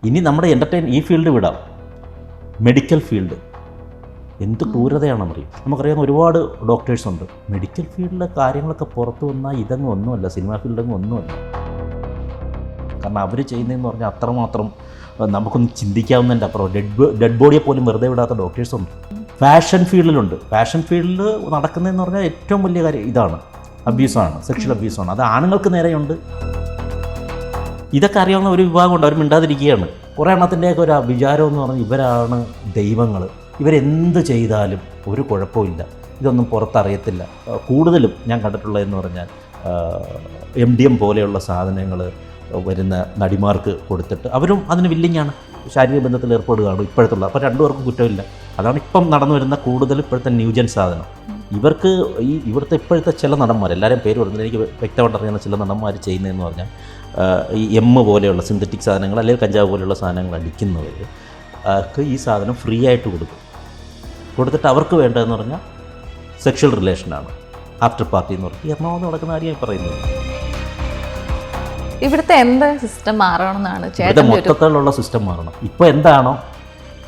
ഇനി നമ്മുടെ ഈ ഫീൽഡ് വിടാം, മെഡിക്കൽ ഫീൽഡ് എന്ത് ക്രൂരതയാണെന്നറിയും. നമുക്കറിയാവുന്ന ഒരുപാട് ഡോക്ടേഴ്സുണ്ട്. മെഡിക്കൽ ഫീൽഡിലെ കാര്യങ്ങളൊക്കെ പുറത്തു വന്നാൽ ഇതങ്ങ് ഒന്നുമല്ല, സിനിമാ ഫീൽഡങ്ങ് ഒന്നുമല്ല. കാരണം അവർ ചെയ്യുന്നതെന്ന് പറഞ്ഞാൽ അത്രമാത്രം നമുക്കൊന്ന് ചിന്തിക്കാവുന്നതിൻ്റെ അപ്പുറം ഡെഡ് ബോഡിയെ പോലും വെറുതെ വിടാത്ത ഡോക്ടേഴ്സുണ്ട്. ഫാഷൻ ഫീൽഡിലുണ്ട്. ഫാഷൻ ഫീൽഡിൽ നടക്കുന്നതെന്ന് പറഞ്ഞാൽ ഏറ്റവും വലിയ കാര്യം ഇതാണ്, അബ്യൂസാണ്, സെക്ഷൽ അബ്യൂസാണ്. അത് ആണുങ്ങൾക്ക് നേരെയുണ്ട്. ഇതൊക്കെ അറിയാവുന്ന ഒരു വിഭാഗമുണ്ട്, അവർ മിണ്ടാതിരിക്കുകയാണ്. കുറേ എണ്ണത്തിൻ്റെയൊക്കെ ഒരു വിചാരം എന്ന് പറഞ്ഞാൽ ഇവരാണ് ദൈവങ്ങൾ, ഇവരെന്ത് ചെയ്താലും ഒരു കുഴപ്പമില്ല, ഇതൊന്നും പുറത്തറിയത്തില്ല. കൂടുതലും ഞാൻ കണ്ടിട്ടുള്ളതെന്ന് പറഞ്ഞാൽ MDM പോലെയുള്ള സാധനങ്ങൾ വരുന്ന നടിമാർക്ക് കൊടുത്തിട്ട് അവരും അതിന് വില്ലിങ്ങാണ്, ശാരീരിക ബന്ധത്തിൽ ഏർപ്പെടുകയാണ് ഇപ്പോഴത്തുള്ള. അപ്പോൾ രണ്ടുപേർക്കും കുറ്റമില്ല. അതാണ് ഇപ്പം നടന്നു വരുന്ന കൂടുതൽ ഇപ്പോഴത്തെ ന്യൂജൻ സാധനം. ഇവർക്ക് ഇവിടുത്തെ ഇപ്പോഴത്തെ ചില നടന്മാർ, എല്ലാവരും പേര് പറയുന്നത് എനിക്ക് വ്യക്തമായിട്ട് അറിയുന്ന ചില നടന്മാർ ചെയ്യുന്നതെന്ന് പറഞ്ഞാൽ ഈ പോലെയുള്ള സിന്തറ്റിക് സാധനങ്ങൾ അല്ലെങ്കിൽ കഞ്ചാവ് പോലെയുള്ള സാധനങ്ങൾ അടിക്കുന്നവർക്ക് ഈ സാധനം ഫ്രീ ആയിട്ട് കൊടുത്തിട്ട് അവർക്ക് വേണ്ടതെന്ന് പറഞ്ഞാൽ സെക്ഷൽ റിലേഷനാണ്, ആഫ്റ്റർ പാർട്ടി എന്ന് പറഞ്ഞാൽ. എറണാകുളം നടക്കുന്ന കാര്യമായി പറയുന്നത്. ഇവിടുത്തെ എന്താ സിസ്റ്റം മാറണമെന്നാണ് ഇവിടുത്തെ മൊത്തത്തിലുള്ള സിസ്റ്റം മാറണം. ഇപ്പോൾ എന്താണോ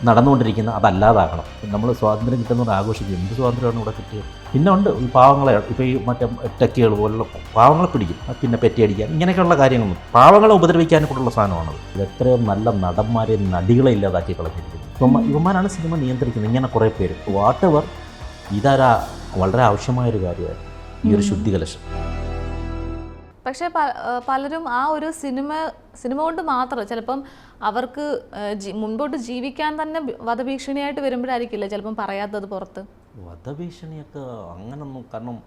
നടന്നുകൊണ്ടിരിക്കുന്നത് അതല്ലാതാകണം. നമ്മൾ സ്വാതന്ത്ര്യം കിട്ടുന്നത് ആഘോഷിക്കും. എന്ത് സ്വാതന്ത്ര്യമാണ് ഇവിടെ കിട്ടിയത്? പിന്നെ ഉണ്ട് ഈ പാവങ്ങളെ, ഇപ്പോൾ ഈ മറ്റേ ടെക്കുകൾ പോലുള്ള പാവങ്ങളെ പിടിക്കും, പിന്നെ പെറ്റിയടിക്കാൻ, ഇങ്ങനെയൊക്കെയുള്ള കാര്യങ്ങളൊന്നും പാവങ്ങളെ ഉപദ്രവിക്കാനൊക്കെയുള്ള സാധനമാണത്. ഇത് എത്രയോ നല്ല നടന്മാരെ, നടികളെ ഇല്ലാതാക്കി കളഞ്ഞിരിക്കുന്നു. ഇവന്മാരാണ് സിനിമ നിയന്ത്രിക്കുന്നത്. ഇങ്ങനെ കുറേ പേര് വാട്ട് എവർ. ഇതാരാ വളരെ ആവശ്യമായൊരു കാര്യമാണ് ഈ ഒരു ശുദ്ധികലശം. പക്ഷേ പലരും ആ ഒരു സിനിമ കൊണ്ട് മാത്രം ചിലപ്പം അവർക്ക് മുൻപോട്ട് ജീവിക്കാൻ തന്നെ വധഭീഷണിയായിട്ട് വരുമ്പോഴായിരിക്കില്ല ചിലപ്പം പറയാത്തത് പുറത്ത്. വധഭീഷണിയൊക്കെ അങ്ങനൊന്നും, കാരണം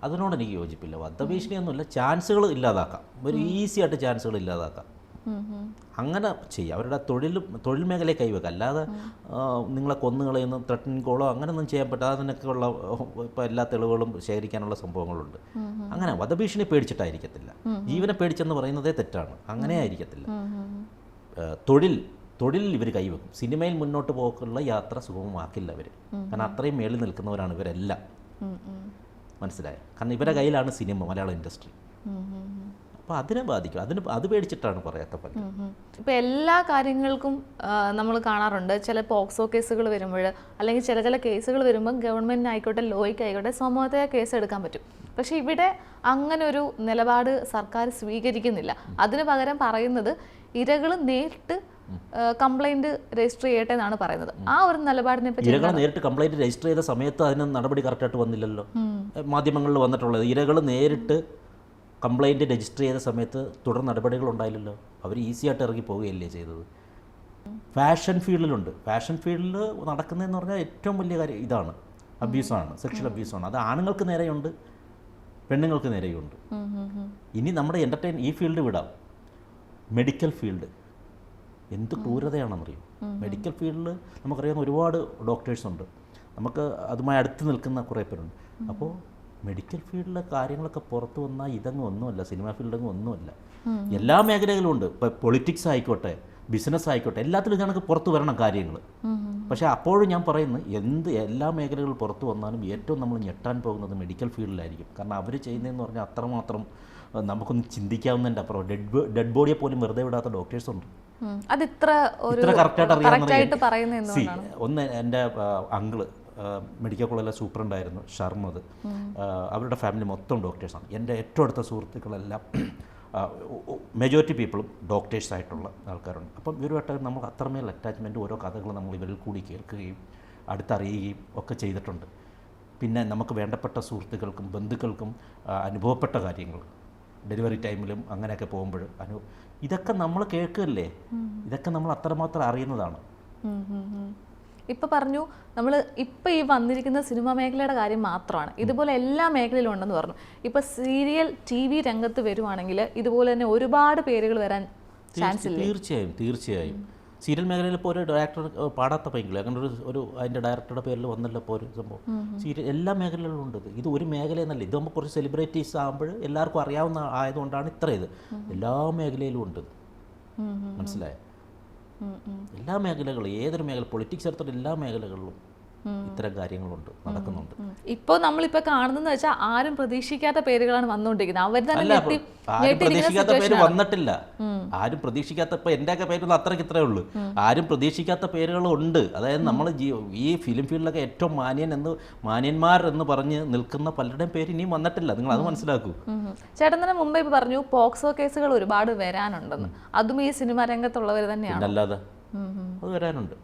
അതിനോട് എനിക്ക് യോജിപ്പില്ല. വധഭീഷണിയൊന്നുമില്ല, ചാൻസുകൾ ഇല്ലാതാക്കാം, ഒരു ഈസി ആയിട്ട് ചാൻസുകൾ ഇല്ലാതാക്കാം. അങ്ങനെ ചെയ്യുക. അവരുടെ തൊഴിൽ മേഖലയെ കൈവെക്കുക. അല്ലാതെ നിങ്ങളെ കൊന്നുകളയുന്ന ത്രെട്ടനിങ് കോളോ അങ്ങനെയൊന്നും ചെയ്യാൻ പറ്റാതെ അതിനൊക്കെയുള്ള ഇപ്പോൾ എല്ലാ തെളിവുകളും ശേഖരിക്കാനുള്ള സംഭവങ്ങളുണ്ട്. അങ്ങനെ വധഭീഷണി പേടിച്ചിട്ടായിരിക്കത്തില്ല. ജീവനെ പേടിച്ചെന്ന് പറയുന്നതേ തെറ്റാണ്. അങ്ങനെ ആയിരിക്കത്തില്ല. തൊഴിൽ ഇവർ കൈവെക്കും. സിനിമയിൽ മുന്നോട്ട് പോക്കുള്ള യാത്ര സുഗമമാക്കില്ല അവർ. കാരണം അത്രയും മേളിൽ നിൽക്കുന്നവരാണ് ഇവരെല്ലാം. മനസ്സിലായോ? കാരണം ഇവരുടെ കയ്യിലാണ് സിനിമ, മലയാള ഇൻഡസ്ട്രി. അപ്പോൾ അതിനെ ബാധിക്കും. അത് പേടിച്ചിട്ടാണ് പറയാത്ത പലരും. ഇപ്പോൾ എല്ലാ കാര്യങ്ങൾക്കും നമ്മൾ കാണാറുണ്ട്, ചില പോക്സോ കേസുകൾ വരുമ്പോൾ അല്ലെങ്കിൽ ചില കേസുകൾ വരുമ്പോൾ ഗവൺമെൻറ്റിനായിക്കോട്ടെ ലോയ്ക്കായിക്കോട്ടെ സമൂഹത്തെ കേസ് എടുക്കാൻ പറ്റും. പക്ഷേ ഇവിടെ അങ്ങനെ ഒരു നിലപാട് സർക്കാർ സ്വീകരിക്കുന്നില്ല. അതിന് പകരം പറയുന്നത് ഇരകൾ നേരിട്ട് കംപ്ലൈൻറ്റ് രജിസ്റ്റർ ചെയ്യട്ടെ എന്നാണ് പറയുന്നത്. ആ ഒരു നിലപാടിനെ പറ്റി ഇരകൾ നേരിട്ട് കംപ്ലൈൻറ്റ് രജിസ്റ്റർ ചെയ്ത സമയത്ത് അതിന് നടപടി കറക്റ്റായിട്ട് വന്നില്ലല്ലോ. മാധ്യമങ്ങളിൽ വന്നിട്ടുള്ളത് ഇരകൾ നേരിട്ട് കംപ്ലൈൻറ്റ് രജിസ്റ്റർ ചെയ്ത സമയത്ത് തുടർ നടപടികൾ ഉണ്ടായില്ലല്ലോ. അവർ ഈസിയായിട്ട് ഇറങ്ങി പോവുകയല്ലേ ചെയ്തത്. ഫാഷൻ ഫീൽഡിലുണ്ട്. ഫാഷൻ ഫീൽഡിൽ നടക്കുന്നതെന്ന് പറഞ്ഞാൽ ഏറ്റവും വലിയ കാര്യം ഇതാണ്, അബ്യൂസാണ്, സെക്ഷൽ അബ്യൂസാണ്. അത് ആണുങ്ങൾക്ക് നേരെയുണ്ട്, പെണ്ണുങ്ങൾക്ക് നേരെയുണ്ട്. ഇനി നമ്മുടെ ഈ ഫീൽഡ് വിടാം, മെഡിക്കൽ ഫീൽഡ് എന്ത് ക്രൂരതയാണെന്നറിയും. മെഡിക്കൽ ഫീൽഡിൽ നമുക്കറിയാവുന്ന ഒരുപാട് ഡോക്ടേഴ്സുണ്ട്. നമുക്ക് അതുമായി അടുത്ത് നിൽക്കുന്ന കുറേ പേരുണ്ട്. അപ്പോൾ മെഡിക്കൽ ഫീൽഡിലെ കാര്യങ്ങളൊക്കെ പുറത്തു വന്നാൽ ഇതങ്ങ് ഒന്നുമല്ല, സിനിമാ ഫീൽഡങ്ങ് ഒന്നുമല്ല. എല്ലാ മേഖലകളും ഉണ്ട്. ഇപ്പോൾ പൊളിറ്റിക്സ് ആയിക്കോട്ടെ, ബിസിനസ് ആയിക്കോട്ടെ, എല്ലാത്തിലും ഞങ്ങൾക്ക് പുറത്തു വരണം കാര്യങ്ങൾ. പക്ഷേ അപ്പോഴും ഞാൻ പറയുന്നത് എല്ലാ മേഖലകളും പുറത്തു വന്നാലും ഏറ്റവും നമ്മൾ ഞെട്ടാൻ പോകുന്നത് മെഡിക്കൽ ഫീൽഡിലായിരിക്കും. കാരണം അവർ ചെയ്യുന്നതെന്ന് പറഞ്ഞാൽ അത്രമാത്രം നമുക്കൊന്ന് ചിന്തിക്കാവുന്നതിൻ്റെ അപ്പുറം ഡെഡ് ബോഡിയെ പോലും വെറുതെ വിടാത്ത ഡോക്ടേഴ്സുണ്ട്. ഇത്ര കറക്റ്റായിട്ട് അറിയാവുന്ന ഒന്ന് എൻ്റെ അങ്കിള് മെഡിക്കൽ കോളേജിലെ സൂപ്രണ്ടായിരുന്നു, ഷർമദ്. അവരുടെ ഫാമിലി മൊത്തം ഡോക്ടേഴ്സാണ്. എൻ്റെ ഏറ്റവും അടുത്ത സുഹൃത്തുക്കളെല്ലാം മെജോറിറ്റി പീപ്പിളും ഡോക്ടേഴ്സായിട്ടുള്ള ആൾക്കാരുണ്ട്. അപ്പം ഇവരുമായിട്ട് നമ്മൾ അത്രമേൽ അറ്റാച്ച്മെൻറ്റ്, ഓരോ കഥകൾ നമ്മൾ ഇവരിൽ കൂടി കേൾക്കുകയും അടുത്തറിയുകയും ഒക്കെ ചെയ്തിട്ടുണ്ട്. പിന്നെ നമുക്ക് വേണ്ടപ്പെട്ട സുഹൃത്തുക്കൾക്കും ബന്ധുക്കൾക്കും അനുഭവപ്പെട്ട കാര്യങ്ങൾ ഡെലിവറി ടൈമിലും അങ്ങനെയൊക്കെ പോകുമ്പോൾ ഇതൊക്കെ നമ്മൾ കേൾക്കുകയല്ലേ, ഇതൊക്കെ നമ്മൾ അത്രമാത്രം അറിയുന്നതാണ്. ഇപ്പം പറഞ്ഞു നമ്മൾ ഇപ്പം ഈ വന്നിരിക്കുന്ന സിനിമാ മേഖലയുടെ കാര്യം മാത്രമാണ്, ഇതുപോലെ എല്ലാ മേഖലയിലും ഉണ്ടെന്ന് പറഞ്ഞു. ഇപ്പം സീരിയൽ TV രംഗത്ത് വരുവാണെങ്കിൽ ഇതുപോലെ തന്നെ ഒരുപാട് പേരുകൾ വരാൻ ചാൻസ് ഇല്ല? തീർച്ചയായും. സീരിയൽ മേഖലയിൽ ഇപ്പോൾ ഒരു ഡയറക്ടർ പാടാത്ത പൈങ്കിളി അങ്ങനെ അതിൻ്റെ ഡയറക്ടറുടെ പേരിൽ വന്നല്ലോ ഇപ്പോൾ ഒരു സംഭവം. സീരിയൽ എല്ലാ മേഖലകളിലും ഉണ്ട്. ഇത് ഒരു മേഖലയെന്നല്ല, ഇതാകുമ്പോൾ കുറച്ച് സെലിബ്രിറ്റീസ് ആകുമ്പോൾ എല്ലാവർക്കും അറിയാവുന്ന ആയതുകൊണ്ടാണ് ഇത്ര ഇത്. എല്ലാ മേഖലയിലും ഉണ്ട്, മനസ്സിലായോ? എല്ലാ മേഖലകളും, ഏതൊരു മേഖല, പൊളിറ്റിക്സ് എടുത്തിട്ട് എല്ലാ മേഖലകളിലും ഇത്തരം കാര്യങ്ങളുണ്ട്, നടക്കുന്നുണ്ട്. ഇപ്പോൾ നമ്മളിപ്പോൾ കാണുന്നതെന്ന് വെച്ചാൽ ആരും പ്രതീക്ഷിക്കാത്ത പേരുകളാണ് വന്നുകൊണ്ടിരിക്കുന്നത്. അവർ തന്നെ ആരും പ്രതീക്ഷിക്കാത്ത പേര് വന്നിട്ടില്ല. ആരും പ്രതീക്ഷിക്കാത്ത, ഇപ്പൊ എന്റെയൊക്കെ പേരൊന്നും അത്രയ്ക്ക് ഇത്രേ ഉള്ളൂ. ആരും പ്രതീക്ഷിക്കാത്ത പേരുകളുണ്ട്. അതായത് നമ്മൾ ഈ ഫിലിം ഫീൽഡിലൊക്കെ ഏറ്റവും മാന്യന്മാർ എന്ന് പറഞ്ഞ് നിൽക്കുന്ന പലരുടെയും പേര് ഇനിയും വന്നിട്ടില്ല. നിങ്ങൾ അത് മനസ്സിലാക്കൂ. ചേട്ടൻ തന്നെ മുമ്പേ ഇപ്പൊ പറഞ്ഞു പോക്സോ കേസുകൾ ഒരുപാട് വരാനുണ്ടെന്ന്. അതും ഈ സിനിമാ രംഗത്തുള്ളവർ തന്നെയാണ്. അല്ലാതെ അത് വരാനുണ്ട്.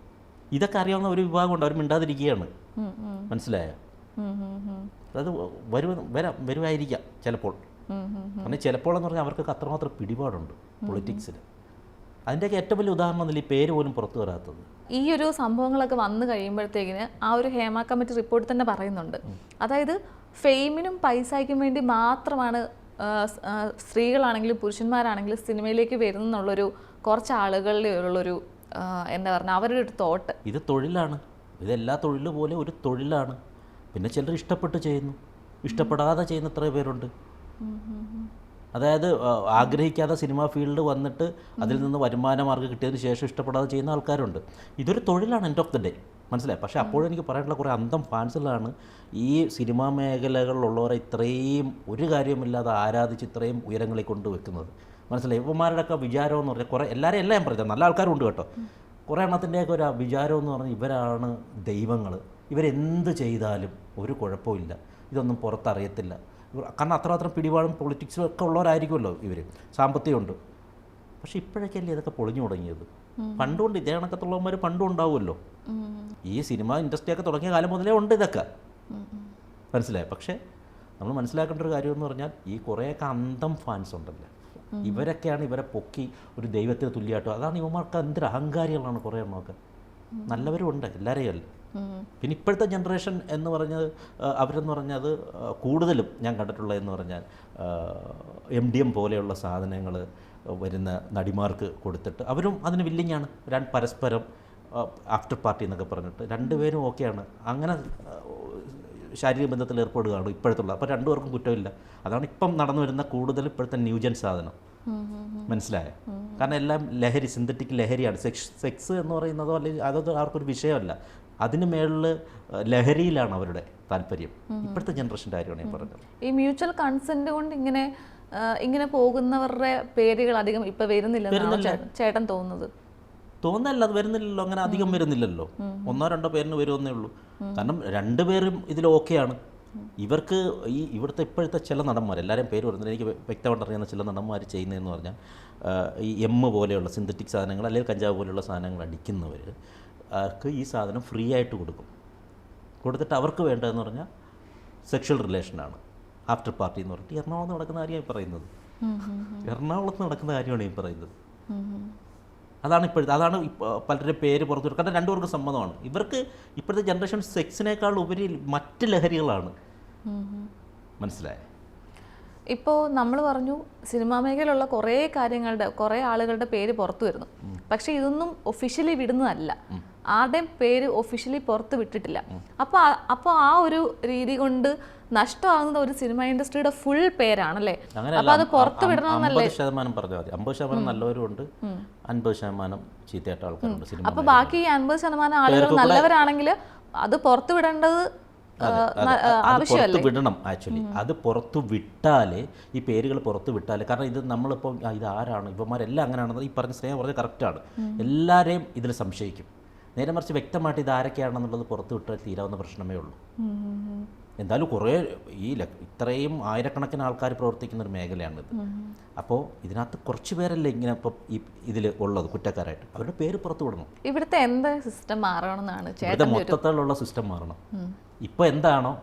ഇതൊക്കെ അറിയാവുന്ന ഒരു വിഭാഗമുണ്ട്, അവർ മിണ്ടാതിരിക്കുകയാണ്. മനസ്സിലായോ? അത് വരുമായിരിക്കാം ചിലപ്പോൾ. കാരണം ചിലപ്പോൾ എന്ന് പറഞ്ഞാൽ അവർക്കൊക്കെ അത്രമാത്രം പിടിപാടുണ്ട് പൊളിറ്റിക്സിൽ. അതിൻ്റെയൊക്കെ ഏറ്റവും വലിയ ഉദാഹരണം ഈ പേര് പോലും പുറത്തു വരാത്തത്. ഈ ഒരു സംഭവങ്ങളൊക്കെ വന്നു കഴിയുമ്പോഴത്തേക്കിന് ആ ഒരു ഹേമ കമ്മിറ്റി റിപ്പോർട്ട് തന്നെ പറയുന്നുണ്ട്, അതായത് ഫെയിമിനും പൈസയ്ക്കും വേണ്ടി മാത്രമാണ് സ്ത്രീകളാണെങ്കിലും പുരുഷന്മാരാണെങ്കിലും സിനിമയിലേക്ക് വരുന്നെന്നുള്ളൊരു കുറച്ച് ആളുകളുടെ ഉള്ളൊരു എന്താ പറയുക, അവരുടെ ഒരു തോട്ട്. ഇത് തൊഴിലാണ്, ഇതെല്ലാ തൊഴിൽ പോലെ ഒരു തൊഴിലാണ്. പിന്നെ ചിലർ ഇഷ്ടപ്പെട്ട് ചെയ്യുന്നു, ഇഷ്ടപ്പെടാതെ ചെയ്യുന്ന എത്ര പേരുണ്ട്. അതായത് ആഗ്രഹിക്കാതെ സിനിമാ ഫീൽഡ് വന്നിട്ട് അതിൽ നിന്ന് വരുമാന മാർഗ്ഗം കിട്ടിയതിന് ശേഷം ഇഷ്ടപ്പെടാതെ ചെയ്യുന്ന ആൾക്കാരുണ്ട്. ഇതൊരു തൊഴിലാണ് എൻഡ് ഓഫ് ദി ഡേ, മനസ്സിലായി. പക്ഷേ അപ്പോഴും എനിക്ക് പറയാനുള്ള കുറേ അന്തം ഫാൻസുകളാണ് ഈ സിനിമാ മേഖലകളിലുള്ളവരെ ഇത്രയും ഒരു കാര്യമില്ലാതെ ആരാധിച്ച് ഇത്രയും ഉയരങ്ങളിൽ കൊണ്ടുവെക്കുന്നത്. മനസ്സിലായി. ഇവന്മാരുടെയൊക്കെ വിചാരം എന്ന് പറഞ്ഞാൽ കുറേ എല്ലാവരും എല്ലാം ഞാൻ പറഞ്ഞത് നല്ല ആൾക്കാരും ഉണ്ട് കേട്ടോ. കുറേ എണ്ണത്തിൻ്റെയൊക്കെ ഒരു വിചാരം എന്ന് പറഞ്ഞാൽ ഇവരാണ് ദൈവങ്ങൾ, ഇവരെന്ത് ചെയ്താലും ഒരു കുഴപ്പമില്ല, ഇതൊന്നും പുറത്തറിയത്തില്ല. കാരണം അത്രമാത്രം പിടിപാടും പൊളിറ്റിക്സും ഒക്കെ ഉള്ളവരായിരിക്കുമല്ലോ ഇവർ, സാമ്പത്തികമുണ്ട്. പക്ഷെ ഇപ്പോഴൊക്കെയല്ലേ ഇതൊക്കെ പൊളിഞ്ഞു തുടങ്ങിയത്. പണ്ടുകൊണ്ട് ഇതേ കണക്കത്തുള്ളവന്മാർ പണ്ടും ഉണ്ടാവുമല്ലോ. ഈ സിനിമ ഇൻഡസ്ട്രിയൊക്കെ തുടങ്ങിയ കാലം മുതലേ ഉണ്ട് ഇതൊക്കെ, മനസ്സിലായി. പക്ഷേ നമ്മൾ മനസ്സിലാക്കേണ്ട ഒരു കാര്യം എന്ന് പറഞ്ഞാൽ ഈ കുറേയൊക്കെ അന്തം ഫാൻസ് ഉണ്ടല്ലോ, ഇവരൊക്കെയാണ് ഇവരെ പൊക്കി ഒരു ദൈവത്തിന് തുല്യമായിട്ടോ. അതാണ് ഇവന്മാർക്ക് എന്തൊരു അഹങ്കാരികളാണ് കുറേ എണ്ണമൊക്കെ. നല്ലവരും ഉണ്ട്, എല്ലാവരെയും അല്ല. പിന്നെ ഇപ്പോഴത്തെ ജനറേഷൻ എന്ന് പറഞ്ഞത് അവരെന്ന് പറഞ്ഞത് കൂടുതലും ഞാൻ കണ്ടിട്ടുള്ളതെന്ന് പറഞ്ഞാൽ MDM പോലെയുള്ള സാധനങ്ങൾ വരുന്ന നടിമാർക്ക് കൊടുത്തിട്ട് അവരും അതിന് വില്ലിങ്ങാണ്. പരസ്പരം ആഫ്റ്റർ പാർട്ടി എന്നൊക്കെ പറഞ്ഞിട്ട് രണ്ടുപേരും ഓക്കെയാണ്. അങ്ങനെ ശാരീരിക ബന്ധത്തിൽ ഏർപ്പെടുകയാണ് ഇപ്പോഴത്തുള്ള. അപ്പോൾ രണ്ടുപേർക്കും കുറ്റമില്ല. അതാണ് ഇപ്പം നടന്നു വരുന്ന കൂടുതൽ ഇപ്പോഴത്തെ ന്യൂജൻ സാധനം, മനസ്സിലായ. കാരണം എല്ലാം ലഹരി, സിന്തറ്റിക് ലഹരിയാണ്. സെക്സ് എന്ന് പറയുന്നതോ അല്ലെങ്കിൽ അതൊന്നും അവർക്കൊരു വിഷയമല്ല. അതിന് മേളിൽ ലഹരിയിലാണ് അവരുടെ താല്പര്യം. ഇപ്പോഴത്തെ ജനറേഷൻ്റെ കാര്യമാണ് ഞാൻ പറഞ്ഞത്. ഈ മ്യൂച്വൽ കൺസെന്റ് കൊണ്ട് ഇങ്ങനെ പോകുന്നവരുടെ പേരുകൾ അധികം ഇപ്പൊ വരുന്നില്ല ചേട്ടൻ തോന്നുന്നത്? തോന്നല്ല, അത് വരുന്നില്ലല്ലോ, അങ്ങനെ അധികം വരുന്നില്ലല്ലോ. 1-2 പേരിന് വരുമെന്നേ ഉള്ളൂ. കാരണം രണ്ടുപേരും ഇതിൽ ഓക്കെയാണ്. ഇവർക്ക് ഇവിടുത്തെ ഇപ്പോഴത്തെ ചില നടന്മാർ, എല്ലാവരും പേര് പറയുന്നത് എനിക്ക് വ്യക്തമായിട്ട് അറിയുന്ന ചില നടന്മാർ ചെയ്യുന്നതെന്ന് പറഞ്ഞാൽ ഈ പോലെയുള്ള സിന്തറ്റിക് സാധനങ്ങൾ അല്ലെങ്കിൽ കഞ്ചാവ് പോലെയുള്ള സാധനങ്ങൾ അടിക്കുന്നവർക്ക് ഈ സാധനം ഫ്രീ ആയിട്ട് കൊടുത്തിട്ട് അവർക്ക് വേണ്ടതെന്ന് പറഞ്ഞാൽ സെക്ഷൽ റിലേഷനാണ്, ആഫ്റ്റർ പാർട്ടി എന്ന് പറഞ്ഞിട്ട് എറണാകുളത്ത് നടക്കുന്ന കാര്യമാണ് ഈ പറയുന്നത്. എറണാകുളത്ത് നടക്കുന്ന കാര്യമാണ് ഈ പറയുന്നത്. അതാണ് പലരുടെ പേര് പുറത്തു വരും. കാരണം രണ്ടുപേർക്ക് സമ്മതമാണ്. ഇവർക്ക് ഇപ്പോഴത്തെ ജനറേഷൻ സെക്സിനേക്കാൾ ഉപരി മറ്റ് ലഹരികളാണ്, മനസ്സിലായ. ഇപ്പോൾ നമ്മൾ പറഞ്ഞു സിനിമാ മേഖലയിലുള്ള കുറേ ആളുകളുടെ പേര് പുറത്തു വരുന്നു. പക്ഷെ ഇതൊന്നും ഒഫീഷ്യലി വിടുന്നതല്ല, ആരുടെയും പേര് ഒഫീഷ്യലി പുറത്ത് വിട്ടിട്ടില്ല. അപ്പോൾ ആ ഒരു രീതി കൊണ്ട് നഷ്ടമാകുന്നത് ഒരു സിനിമ ഇൻഡസ്ട്രിയുടെ ഫുൾ പേരാണല്ലേ. അപ്പോൾ അത് പുറത്ത് വിടണമെന്നല്ലേ? 50% പറഞ്ഞാൽ മതി. 50% നല്ലവരും ഉണ്ട്, 50% ചീത്തയായിട്ട് ആൾക്കാരുണ്ട്. അപ്പോൾ ബാക്കി 50% ആളുകൾ നല്ലവരാണെങ്കിൽ അത് പുറത്ത് വിടേണ്ടത് പുറത്ത് വിടണം. ആക്ച്വലി അത് പുറത്തു വിട്ടാലേ, ഈ പേരുകൾ പുറത്തു വിട്ടാലേ, കാരണം ഇത് നമ്മളിപ്പോൾ ഇത് ആരാണ് ഇവന്മാരെല്ലാം അങ്ങനെയാണെന്ന് ഈ പറഞ്ഞ സ്നേഹം പറഞ്ഞത് കറക്റ്റാണ്. എല്ലാവരെയും ഇതിൽ സംശയിക്കും. നേരെ മറിച്ച് വ്യക്തമായിട്ട് ഇത് ആരൊക്കെയാണെന്നുള്ളത് പുറത്തു വിട്ടാൽ തീരാവുന്ന പ്രശ്നമേ ഉള്ളൂ. എന്തായാലും കുറേ ഇത്രയും ആയിരക്കണക്കിന് ആൾക്കാർ പ്രവർത്തിക്കുന്ന ഒരു മേഖലയാണിത്. അപ്പോൾ ഇതിനകത്ത് കുറച്ച് പേരല്ലേ ഇങ്ങനെ ഇപ്പം ഇതിൽ ഉള്ളത് കുറ്റക്കാരായിട്ട്, അവരുടെ പേര് പുറത്തു വിടണം. ഇവിടുത്തെ എന്താ സിസ്റ്റം മാറണമെന്നാണ് ഇവിടുത്തെ മൊത്തത്തിലുള്ള സിസ്റ്റം മാറണം. ഇപ്പോൾ എന്താണോ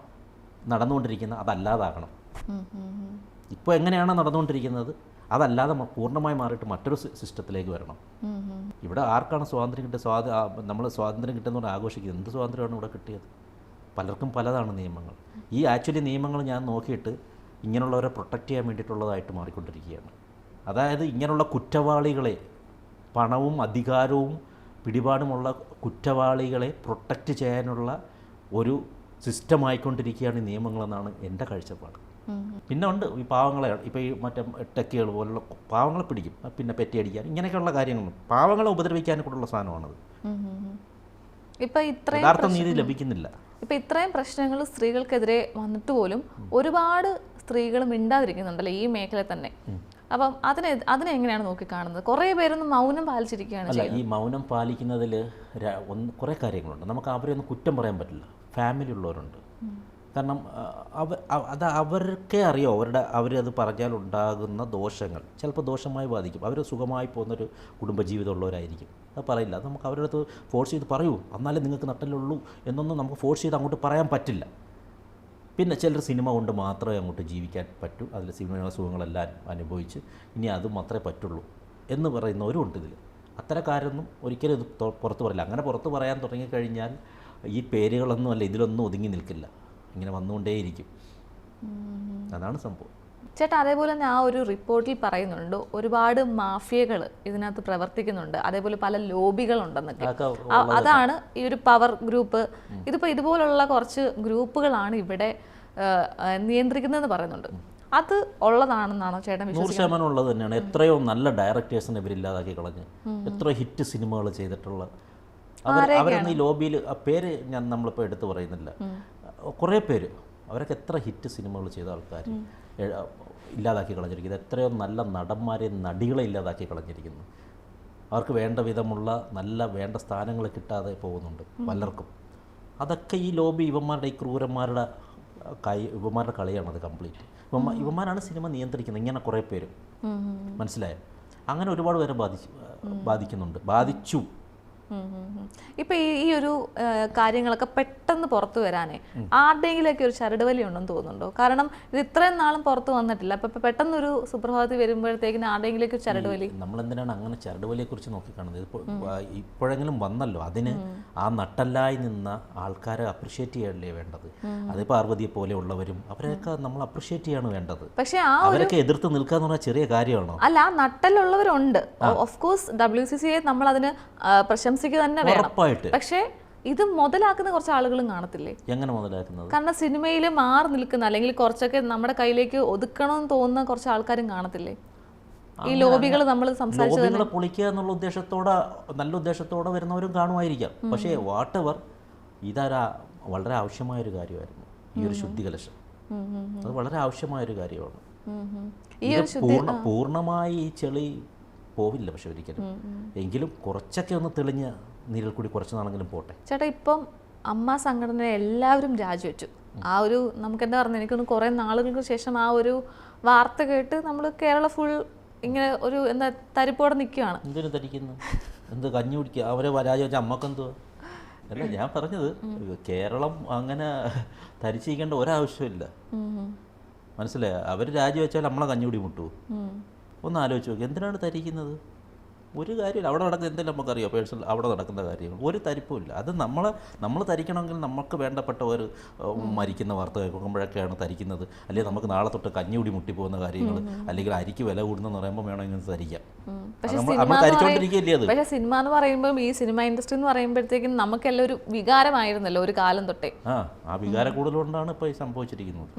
നടന്നുകൊണ്ടിരിക്കുന്നത് അതല്ലാതാകണം. ഇപ്പോൾ എങ്ങനെയാണോ നടന്നുകൊണ്ടിരിക്കുന്നത് അതല്ലാതെ പൂർണ്ണമായി മാറിയിട്ട് മറ്റൊരു സിസ്റ്റത്തിലേക്ക് വരണം. ഇവിടെ ആർക്കാണ് സ്വാതന്ത്ര്യം കിട്ടിയത്? നമ്മൾ സ്വാതന്ത്ര്യം കിട്ടുന്നതുകൊണ്ട് ആഘോഷിക്കുന്നത്. എന്ത് സ്വാതന്ത്ര്യമാണ് ഇവിടെ കിട്ടിയത്? പലർക്കും പലതാണ് നിയമങ്ങൾ. ഈ ആക്ച്വലി നിയമങ്ങൾ ഞാൻ നോക്കിയിട്ട് ഇങ്ങനെയുള്ളവരെ പ്രൊട്ടക്റ്റ് ചെയ്യാൻ വേണ്ടിയിട്ടുള്ളതായിട്ട് മാറിക്കൊണ്ടിരിക്കുകയാണ്. അതായത് ഇങ്ങനെയുള്ള കുറ്റവാളികളെ, പണവും അധികാരവും പിടിപാടുമുള്ള കുറ്റവാളികളെ പ്രൊട്ടക്റ്റ് ചെയ്യാനുള്ള ഒരു സിസ്റ്റമായിക്കൊണ്ടിരിക്കുകയാണ് ഈ നിയമങ്ങളെന്നാണ് എൻ്റെ കാഴ്ചപ്പാട്. പിന്നെ ഉണ്ട് ഈ പാവങ്ങളെ, ഇപ്പോൾ ഈ മറ്റേ ടെക്കുകൾ പോലുള്ള പാവങ്ങളെ പിടിക്കും, പിന്നെ പെറ്റിയടിക്കാൻ, ഇങ്ങനെയൊക്കെയുള്ള കാര്യങ്ങളും പാവങ്ങളെ ഉപദ്രവിക്കാനും കൂടെയുള്ള സാധനമാണത്. ഇപ്പൊ ഇത്രയും യഥാർത്ഥ നീതി ലഭിക്കുന്നില്ല. ഇപ്പൊ ഇത്രയും പ്രശ്നങ്ങൾ സ്ത്രീകൾക്കെതിരെ വന്നിട്ട് പോലും ഒരുപാട് സ്ത്രീകൾ മിണ്ടാതിരിക്കുന്നുണ്ടല്ലോ ഈ മേഖല തന്നെ. അപ്പം അതിനെ എങ്ങനെയാണ് നോക്കിക്കാണുന്നത്? കുറേ പേരൊന്നും മൗനം പാലിച്ചിരിക്കുകയാണ്. അല്ല, ഈ മൗനം പാലിക്കുന്നതിൽ കുറേ കാര്യങ്ങളുണ്ട്. നമുക്ക് അവരെയൊന്നും കുറ്റം പറയാൻ പറ്റില്ല. ഫാമിലി ഉള്ളവരുണ്ട്. കാരണം അവർക്കേ അറിയോ അവരത് പറഞ്ഞാൽ ഉണ്ടാകുന്ന ദോഷങ്ങൾ. ചിലപ്പോൾ ദോഷമായി ബാധിക്കും. അവർ സുഖമായി പോകുന്നൊരു കുടുംബജീവിതം ഉള്ളവരായിരിക്കും. അത് പറയില്ല. അത് നമുക്ക് അവരുടെ അടുത്ത് ഫോഴ്സ് ചെയ്ത് പറയൂ, എന്നാലേ നിങ്ങൾക്ക് നട്ടലുള്ളൂ എന്നൊന്നും നമുക്ക് ഫോഴ്സ് ചെയ്ത് അങ്ങോട്ട് പറയാൻ പറ്റില്ല. പിന്നെ ചിലർ സിനിമ കൊണ്ട് മാത്രമേ അങ്ങോട്ട് ജീവിക്കാൻ പറ്റൂ, അതിൽ സിനിമ സുഖങ്ങളെല്ലാം അനുഭവിച്ച് ഇനി അത് മാത്രമേ പറ്റുള്ളൂ എന്ന് പറയുന്നവരും ഉണ്ട് ഇതിൽ. അത്തരക്കാരൊന്നും ഒരിക്കലും ഇത് പുറത്ത് പറയില്ല. അങ്ങനെ പുറത്ത് പറയാൻ തുടങ്ങിക്കഴിഞ്ഞാൽ ഈ പേരുകളൊന്നും അല്ല ഇതിലൊന്നും ഒതുങ്ങി നിൽക്കില്ല, ഇങ്ങനെ വന്നുകൊണ്ടേയിരിക്കും. അതാണ് സംഭവം. ചേട്ടാ, അതേപോലെ തന്നെ ആ ഒരു റിപ്പോർട്ടിൽ പറയുന്നുണ്ട് ഒരുപാട് മാഫിയകൾ ഇതിനകത്ത് പ്രവർത്തിക്കുന്നുണ്ട്, അതേപോലെ പല ലോബികളുണ്ടെന്നൊക്കെ. അതാണ് ഈ ഒരു പവർ ഗ്രൂപ്പ്. ഇതിപ്പോൾ ഇതുപോലുള്ള കുറച്ച് ഗ്രൂപ്പുകളാണ് ഇവിടെ നിയന്ത്രിക്കുന്നതെന്ന് പറയുന്നുണ്ട്. അത് ഉള്ളതാണെന്നാണോ ചേട്ടൻ വിശ്വസിക്കുന്നത്? 100% ഉള്ളത് തന്നെയാണ്. എത്രയോ നല്ല ഡയറക്ടേഴ്സിനെ ഇവരില്ലാതാക്കി കളഞ്ഞ്, എത്രയോ ഹിറ്റ് സിനിമകൾ ചെയ്തിട്ടുള്ള അവരൊന്നും ഈ ലോബിയിൽ പേര് നമ്മളിപ്പോൾ എടുത്തു പറയുന്നില്ല. കുറേ പേര് അവരൊക്കെ എത്ര ഹിറ്റ് സിനിമകൾ ചെയ്ത ആൾക്കാർ ഇല്ലാതാക്കി കളഞ്ഞിരിക്കുന്നത്. എത്രയോ നല്ല നടന്മാരെ നടികളെ ഇല്ലാതാക്കി കളഞ്ഞിരിക്കുന്നു. അവർക്ക് വേണ്ട വിധമുള്ള വേണ്ട സ്ഥാനങ്ങൾ കിട്ടാതെ പോകുന്നുണ്ട് പലർക്കും. അതൊക്കെ ഈ ലോബി ഇവന്മാരുടെ ഈ ക്രൂരന്മാരുടെ കളിയാണ്. അത് കംപ്ലീറ്റ് ഇവന്മാരാണ് സിനിമ നിയന്ത്രിക്കുന്നത്. ഇങ്ങനെ കുറേ പേര്, മനസ്സിലായോ? അങ്ങനെ ഒരുപാട് പേരെ ബാധിച്ചു. ഇപ്പൊ ഈ ഒരു കാര്യങ്ങളൊക്കെ പെട്ടെന്ന് പുറത്തു വരാനേ ആരുടെയെങ്കിലൊക്കെ ഒരു ചരടുവലി ഉണ്ടെന്ന് തോന്നുന്നുണ്ടോ? കാരണം ഇത് ഇത്രയും നാളും പുറത്ത് വന്നിട്ടില്ല. അപ്പൊ പെട്ടെന്നൊരു സുപ്രഭാതത്തിൽ വരുമ്പോഴത്തേക്കിന് ആരുടെയെങ്കിലൊക്കെ ഒരു ചരടുവലി. നമ്മളെന്തിനാണ് അങ്ങനെ ചരടുവലിയെ കുറിച്ച് നോക്കിക്കാണുന്നത്? ഇപ്പോഴെങ്കിലും വന്നല്ലോ, അതിന് ആ നട്ടല്ലായി നിന്ന ആൾക്കാരെ അപ്രിഷ്യേറ്റ് ചെയ്യല്ലേ വേണ്ടത്. അത് പാർവതിയെ പോലെ ഉള്ളവരും അവരെയൊക്കെ നമ്മൾ അപ്രിഷ്യേറ്റ് ചെയ്യാണ് വേണ്ടത്. പക്ഷേ അവരൊക്കെ എതിർത്ത് നിൽക്കാന്ന് പറഞ്ഞാൽ ചെറിയ കാര്യമാണോ? അല്ല, ആ നട്ടലുള്ളവരുണ്ട്. ഓഫ് കോഴ്സ് WCCയെ നമ്മൾ അതിന് പ്രശംസിക്കുക തന്നെ വേണം. പക്ഷേ ഇത് മുതലാക്കുന്ന കുറച്ച് ആളുകളും കാണത്തില്ലേ? എങ്ങനെ മുതലാക്കുന്നത്? കാരണം സിനിമയിൽ മാറി നിൽക്കുന്ന അല്ലെങ്കിൽ കുറച്ചൊക്കെ നമ്മുടെ കയ്യിലേക്ക് ഒതുക്കണമെന്ന് തോന്നുന്ന കുറച്ച് ആൾക്കാരും കാണത്തില്ലേ? ഈ ലോബികൾ നമ്മൾ സംസാരിച്ചത് പൊളിക്കുക എന്നുള്ള നല്ല ഉദ്ദേശത്തോടെ വരുന്നവരും കാണുമായിരിക്കാം. പക്ഷേ വാട്ടെവർ ഇതൊരു വളരെ ആവശ്യമായൊരു കാര്യമായിരുന്നു. ഈ ഒരു ശുദ്ധികലശം അത് വളരെ ആവശ്യമായൊരു കാര്യമാണ്. പൂർണ്ണമായി ഈ ചെളി പോവില്ല, പക്ഷെ ഒരിക്കലും എങ്കിലും കുറച്ചൊക്കെ ഒന്ന് തെളിഞ്ഞ നീരിൽ കൂടി കുറച്ച് നാളെങ്കിലും പോട്ടെ. ചേട്ടാ, ഇപ്പം അമ്മ സംഘടന എല്ലാവരും രാജിവെച്ചു. ആ ഒരു നമുക്ക് എന്താ പറയുക, എനിക്കൊന്ന് കുറേ നാളുകൾക്ക് ശേഷം ആ ഒരു വാർത്ത കേട്ട് നമ്മൾ കേരള ഫുൾ ഇങ്ങനെ ഒരു എന്താ തരിപ്പോടെ നിൽക്കുകയാണ്. എന്തിനു തരിക്കുന്നു? എന്ത് കഞ്ഞി കുടിക്കുക? അവരെ രാജിവെച്ച അമ്മക്കെന്തോ? അല്ല, ഞാൻ പറഞ്ഞത് കേരളം അങ്ങനെ തരിച്ചിരിക്കേണ്ട ഒരാവശ്യമില്ല. മനസ്സിലായോ? അവർ രാജിവെച്ചാൽ നമ്മളെ കഞ്ഞുകൂടി മുട്ടുമോ? ഒന്ന് ആലോചിച്ച് നോക്കി. എന്തിനാണ് തരിക്കുന്നത്? ഒരു കാര്യമില്ല. അവിടെ നടക്കുന്ന എന്തെങ്കിലും നമുക്കറിയാം. പേഴ്സണൽ അവിടെ നടക്കുന്ന കാര്യങ്ങൾ ഒരു തരിപ്പുമില്ല. അത് നമ്മൾ തരിക്കണമെങ്കിൽ നമുക്ക് വേണ്ടപ്പെട്ട ഒരു മരിക്കുന്ന വാർത്ത കേൾക്കുമ്പോഴൊക്കെയാണ് തരിക്കുന്നത്. അല്ലെങ്കിൽ നമുക്ക് നാളെ തൊട്ട് കഞ്ഞികൂടി മുട്ടിപ്പോകുന്ന കാര്യങ്ങൾ, അല്ലെങ്കിൽ അരിക്ക് വില കൂടുന്നെന്ന് പറയുമ്പോൾ വേണമെങ്കിൽ തരിക്കാം. നമ്മൾ തരിച്ചോണ്ടിരിക്കുകയല്ലേ അത്. പക്ഷേ സിനിമ എന്ന് പറയുമ്പോൾ, ഈ സിനിമ ഇൻഡസ്ട്രി എന്ന് പറയുമ്പോഴത്തേക്കും നമുക്കെല്ലാം ഒരു വികാരമായിരുന്നല്ലോ ഒരു കാലം തൊട്ടേ. ആ വികാര കൂടുതലുകൊണ്ടാണ് ഇപ്പോൾ ഈ സംഭവിച്ചിരിക്കുന്നത്.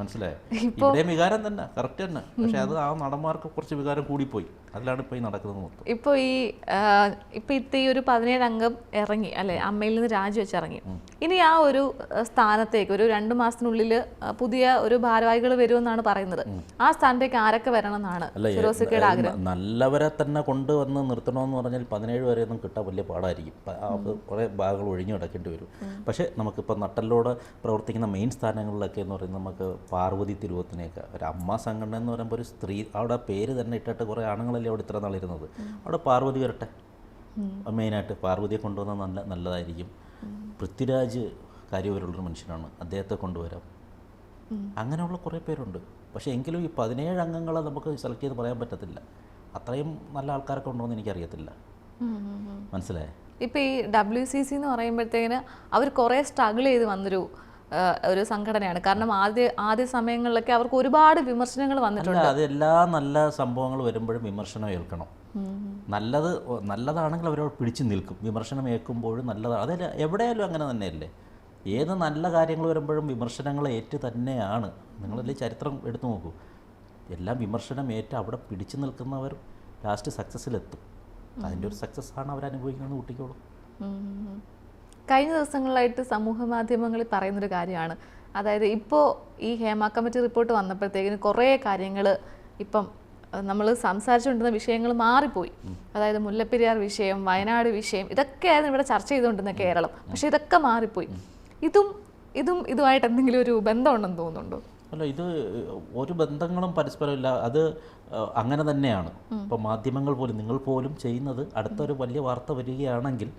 മനസ്സിലായോ? ഇവിടെ വികാരം തന്നെ കറക്റ്റ് തന്നെ. പക്ഷെ അത് ആ നടന്മാർക്ക് കുറച്ച് വികാരം കൂടിപ്പോയി. അതിലാണ് ഇപ്പോൾ ഈ നടക്കുന്നത് മൊത്തം. ഇപ്പോൾ ഇത്തെ ഈ ഒരു 17 അംഗം ഇറങ്ങി അല്ലെ, അമ്മയിൽ നിന്ന് രാജിവെച്ചിറങ്ങി. ഇനി ആ ഒരു സ്ഥാനത്തേക്ക് ഒരു 2 മാസത്തിനുള്ളിൽ പുതിയ ഒരു ഭാരവാഹികൾ വരുമെന്നാണ് പറയുന്നത്. ആ സ്ഥാനത്തേക്ക് ആരൊക്കെ വരണം എന്നാണ് ഫിറോസിക്കയുടെ ആഗ്രഹം? നല്ലവരെ തന്നെ കൊണ്ടുവന്ന് നിർത്തണമെന്ന് പറഞ്ഞാൽ 17 വരെയൊന്നും കിട്ടാൻ വലിയ പാടായിരിക്കും. കുറേ ഭാഗങ്ങൾ ഒഴിഞ്ഞു കിടക്കേണ്ടി വരും. പക്ഷേ നമുക്കിപ്പോൾ നട്ടലിലൂടെ പ്രവർത്തിക്കുന്ന മെയിൻ സ്ഥാനങ്ങളിലൊക്കെ എന്ന് പറയുന്നത് നമുക്ക് പാർവതി തിരുവോത്തിനെയൊക്കെ, ഒരു അമ്മ സംഘടന എന്ന് പറയുമ്പോൾ ഒരു സ്ത്രീ, അവിടെ പേര് തന്നെ ഇട്ടിട്ട് കുറേ ആണുങ്ങളല്ലേ അവിടെ ഇത്ര നാളിരുന്നത്. അവിടെ പാർവതി വരട്ടെ. മെയിനായിട്ട് പാർവതിയെ കൊണ്ടുവന്നാൽ നല്ലതായിരിക്കും. പൃഥ്വിരാജ് കാര്യവരുള്ളൊരു മനുഷ്യനാണ്, അദ്ദേഹത്തെ കൊണ്ടുവരാം. അങ്ങനെയുള്ള കുറേ പേരുണ്ട്. പക്ഷേ എങ്കിലും ഈ 17 അംഗങ്ങളെ നമുക്ക് സെലക്ട് ചെയ്ത് പറയാൻ പറ്റത്തില്ല. അത്രയും നല്ല ആൾക്കാരൊക്കെ ഉണ്ടോ എന്ന് എനിക്കറിയത്തില്ല. മനസ്സിലായേ? ഇപ്പോൾ ഈ WCC എന്ന് പറയുമ്പോഴത്തേക്കിന് അവർ കുറേ സ്ട്രഗിൾ ചെയ്ത് വന്നൊരു സംഘടനയാണ്. കാരണം ആദ്യ സമയങ്ങളിലൊക്കെ അവർക്ക് ഒരുപാട് വിമർശനങ്ങൾ വന്നിട്ടുണ്ട്. അതെല്ലാ നല്ല സംഭവങ്ങൾ വരുമ്പോഴും വിമർശനം ഏൽക്കണം. നല്ലതാണെങ്കിൽ അവരോട് പിടിച്ചു നിൽക്കും. വിമർശനം ഏൽക്കുമ്പോഴും നല്ലതാണ്. അത് എവിടെയായാലും അങ്ങനെ തന്നെയല്ലേ. ഏത് നല്ല കാര്യങ്ങൾ വരുമ്പോഴും വിമർശനങ്ങൾ ഏറ്റ് തന്നെയാണ്. നിങ്ങളല്ലേ ചരിത്രം എടുത്തു നോക്കൂ. എല്ലാം വിമർശനം ഏറ്റ് അവിടെ പിടിച്ചു നിൽക്കുന്നവർ ലാസ്റ്റ് സക്സസ്സിലെത്തും. അതിൻ്റെ ഒരു സക്സസ് ആണ് അവരനുഭവിക്കുന്നത്. കൂട്ടിക്കോളും. കഴിഞ്ഞ ദിവസങ്ങളിലായിട്ട് സമൂഹ മാധ്യമങ്ങളിൽ പറയുന്നൊരു കാര്യമാണ്, അതായത് ഇപ്പോൾ ഈ ഹേമ കമ്മിറ്റി റിപ്പോർട്ട് വന്നപ്പോഴത്തേക്കിന് കുറേ കാര്യങ്ങൾ ഇപ്പം നമ്മൾ സംസാരിച്ചുകൊണ്ടിരുന്ന വിഷയങ്ങൾ മാറിപ്പോയി. അതായത് മുല്ലപ്പെരിയാർ വിഷയം, വയനാട് വിഷയം, ഇതൊക്കെയായിരുന്നു ഇവിടെ ചർച്ച ചെയ്തുകൊണ്ടിരുന്ന കേരളം. പക്ഷെ ഇതൊക്കെ മാറിപ്പോയി. ഇതുമായിട്ട് എന്തെങ്കിലും ഒരു ബന്ധമുണ്ടെന്ന് തോന്നുന്നുണ്ടോ? അല്ല, ഇത് ഒരു ബന്ധങ്ങളും പരസ്പരം ഇല്ല. അത് അങ്ങനെ തന്നെയാണ്. ഇപ്പം മാധ്യമങ്ങൾ പോലും, നിങ്ങൾ പോലും ചെയ്യുന്നത് അടുത്തൊരു വലിയ വാർത്ത വരികയാണെങ്കിൽ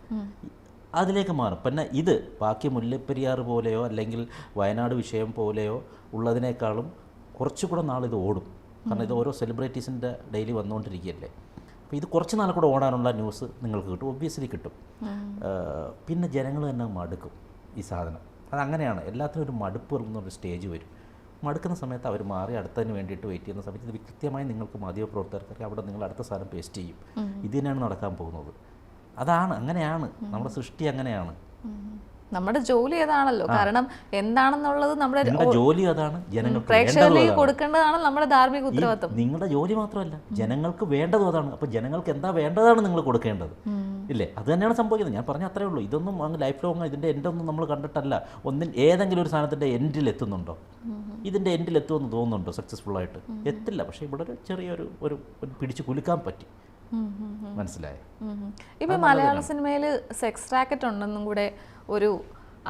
അതിലേക്ക് മാറും. പിന്നെ ഇത് ബാക്കി മുല്ലപ്പെരിയാർ പോലെയോ അല്ലെങ്കിൽ വയനാട് വിഷയം പോലെയോ ഉള്ളതിനേക്കാളും കുറച്ചുകൂടെ നാളിത് ഓടും. കാരണം ഇത് ഓരോ സെലിബ്രിറ്റീസിൻ്റെ ഡെയിലി വന്നുകൊണ്ടിരിക്കുകയല്ലേ. അപ്പോൾ ഇത് കുറച്ച് നാൾ കൂടെ ഓടാനുള്ള ന്യൂസ് നിങ്ങൾക്ക് കിട്ടും, ഒബ്വിയസ്ലി കിട്ടും. പിന്നെ ജനങ്ങൾ തന്നെ മടുക്കും ഈ സാധനം. അതങ്ങനെയാണ്, എല്ലാത്തിനും ഒരു മടുപ്പ് എന്നൊരു സ്റ്റേജ് വരും. മടുക്കുന്ന സമയത്ത് അവർ മാറി അടുത്തതിന് വേണ്ടിയിട്ട് വെയിറ്റ് ചെയ്യുന്ന സമയത്ത് ഇത് കൃത്യമായി നിങ്ങൾക്ക് മാധ്യമപ്രവർത്തകർക്ക് അവിടെ നിങ്ങൾ അടുത്ത സാധനം പേസ്റ്റ് ചെയ്യും. ഇത് തന്നെയാണ് നടക്കാൻ പോകുന്നത്. അതാണ്, അങ്ങനെയാണ് നമ്മുടെ സൃഷ്ടി, അങ്ങനെയാണ്. നമ്മുടെ ജോലി അതാണല്ലോ. കാരണം എന്താണെന്നുള്ളത് നമ്മുടെ ജോലി അതാണ്, ജനങ്ങൾക്ക് പ്രേക്ഷകരിലേക്ക് കൊടുക്കേണ്ടതാണ് നമ്മുടെ ധാർമ്മിക ഉത്തരവാദിത്വം. നിങ്ങളുടെ ജോലി മാത്രമല്ല, ജനങ്ങൾക്ക് വേണ്ടതും അതാണ്. അപ്പോൾ ജനങ്ങൾക്ക് എന്താ വേണ്ടതാണ് നിങ്ങൾ കൊടുക്കേണ്ടത്, ഇല്ലേ? അത് തന്നെയാണ് സംഭവിക്കുന്നത്. ഞാൻ പറഞ്ഞ അത്രേ ഉള്ളൂ. ഇതൊന്നും അങ്ങ് ലൈഫ് ലോങ് ഇതിൻ്റെ എൻഡൊന്നും നമ്മൾ കണ്ടിട്ടല്ല. ഏതെങ്കിലും ഒരു സാധനത്തിൻ്റെ എൻഡിൽ എത്തുന്നുണ്ടോ? ഇതിൻ്റെ എൻഡിൽ എത്തുമെന്ന് തോന്നുന്നുണ്ടോ സക്സസ്ഫുള്ളായിട്ട്? എത്തില്ല. പക്ഷേ ഇവിടെ ഒരു ചെറിയൊരു ഒരു പിടിച്ച് കുലുക്കാൻ പറ്റി. മനസ്സിലായോ? ഇപ്പം മലയാള സിനിമയിൽ സെക്സ് റാക്കറ്റ് ഉണ്ടെന്നും കൂടെ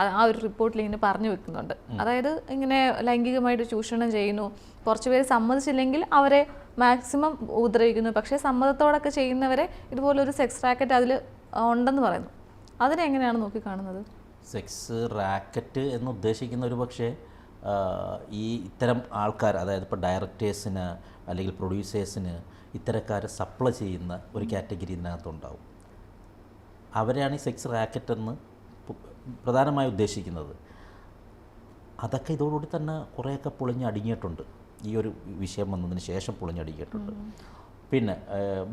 ആ ഒരു റിപ്പോർട്ടിൽ ഇങ്ങനെ പറഞ്ഞു വെക്കുന്നുണ്ട്. അതായത് ഇങ്ങനെ ലൈംഗികമായിട്ട് ചൂഷണം ചെയ്യുന്നു, കുറച്ച് പേര് സമ്മതിച്ചില്ലെങ്കിൽ അവരെ മാക്സിമം ഉപദ്രവിക്കുന്നു. പക്ഷേ സമ്മതത്തോടൊക്കെ ചെയ്യുന്നവരെ ഇതുപോലൊരു സെക്സ് റാക്കറ്റ് അതിൽ ഉണ്ടെന്ന് പറയുന്നു. അതിനെങ്ങനെയാണ് നോക്കിക്കാണുന്നത്? സെക്സ് റാക്കറ്റ് എന്ന് ഉദ്ദേശിക്കുന്ന ഒരു പക്ഷേ ഈ ഇത്തരം ആൾക്കാർ, അതായത് ഇപ്പോൾ ഡയറക്ടേഴ്സിന് അല്ലെങ്കിൽ പ്രൊഡ്യൂസേഴ്സിന് ഇത്തരക്കാരെ സപ്ലൈ ചെയ്യുന്ന ഒരു കാറ്റഗറി ഇതിനകത്തുണ്ടാവും. അവരെയാണ് ഈ സെക്സ് റാക്കറ്റ് എന്ന് പ്രധാനമായി ഉദ്ദേശിക്കുന്നത്. അതൊക്കെ ഇതോടുകൂടി തന്നെ കുറേയൊക്കെ പൊളിഞ്ഞടുങ്ങിയിട്ടുണ്ട്. ഈ ഒരു വിഷയം വന്നതിന് ശേഷം പൊളിഞ്ഞടുങ്ങിയിട്ടുണ്ട്. പിന്നെ